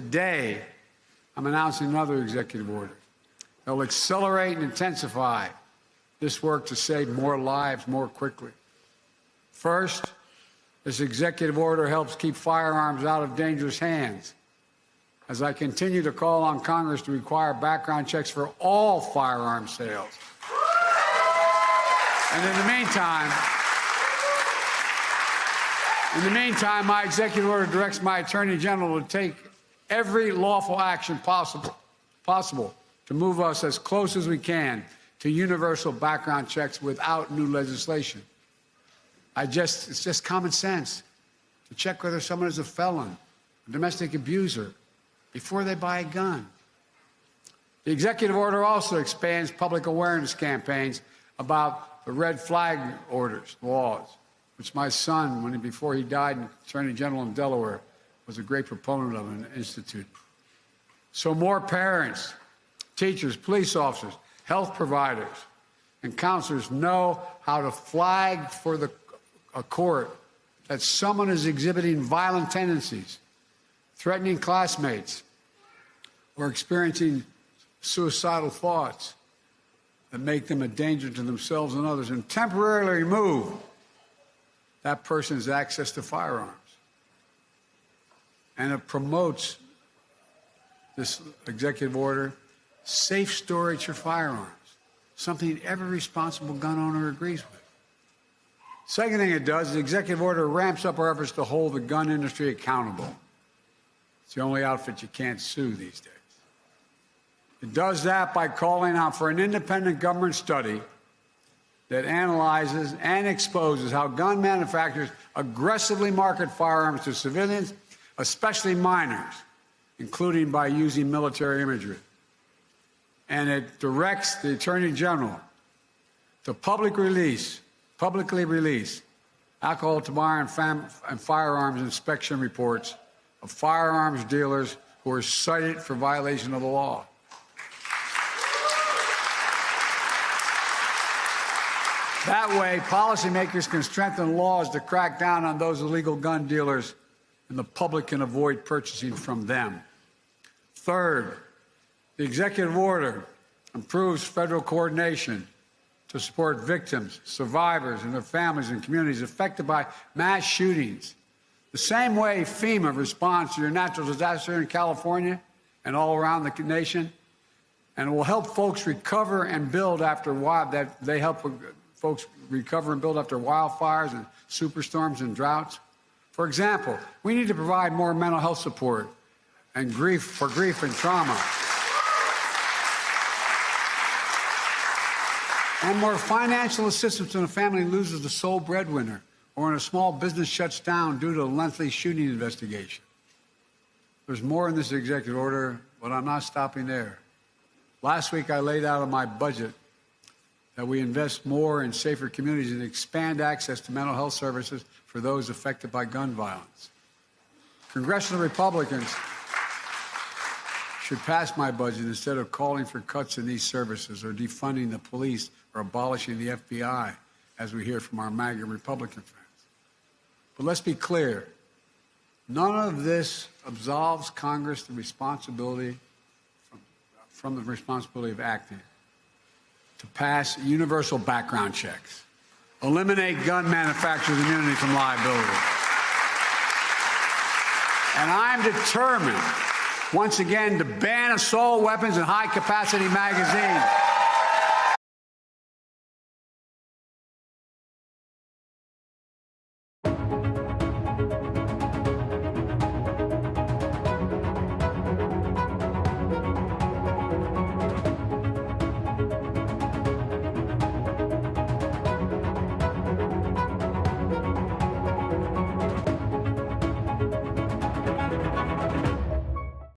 today, I'm announcing another executive order that will accelerate and intensify this work to save more lives more quickly. First, this executive order helps keep firearms out of dangerous hands, as I continue to call on Congress to require background checks for all firearm sales. And in the meantime, my executive order directs my Attorney General to take every lawful action possible to move us as close as we can to universal background checks without new legislation. It's just common sense to check whether someone is a felon, a domestic abuser, before they buy a gun. The executive order also expands public awareness campaigns about the red flag orders, laws, which my son, before he died, Attorney General in Delaware, was a great proponent of and instituted. So more parents, teachers, police officers, health providers, and counselors know how to flag for a court that someone is exhibiting violent tendencies, threatening classmates, or experiencing suicidal thoughts that make them a danger to themselves and others, and temporarily remove that person's access to firearms. And it promotes, this executive order, safe storage for firearms, something every responsible gun owner agrees with. Second thing it does, the executive order ramps up our efforts to hold the gun industry accountable. It's the only outfit you can't sue these days. It does that by calling out for an independent government study that analyzes and exposes how gun manufacturers aggressively market firearms to civilians, especially minors, including by using military imagery. And it directs the Attorney General to publicly release alcohol, tobacco, and firearms inspection reports of firearms dealers who are cited for violation of the law. That way, policymakers can strengthen laws to crack down on those illegal gun dealers, and the public can avoid purchasing from them. Third, the executive order improves federal coordination to support victims, survivors, and their families and communities affected by mass shootings. The same way FEMA responds to your natural disaster in California and all around the nation, and it will help folks recover and build after wildfires and superstorms and droughts. For example, we need to provide more mental health support and grief and trauma, and more financial assistance when a family loses the sole breadwinner or when a small business shuts down due to a lengthy shooting investigation. There's more in this executive order, but I'm not stopping there. Last week, I laid out in my budget that we invest more in safer communities and expand access to mental health services for those affected by gun violence. Congressional Republicans should pass my budget instead of calling for cuts in these services or defunding the police or abolishing the FBI, as we hear from our MAGA Republican friends. But let's be clear, none of this absolves Congress the responsibility from the responsibility of acting to pass universal background checks, eliminate gun manufacturers' immunity from liability. And I'm determined, once again, to ban assault weapons and high-capacity magazines.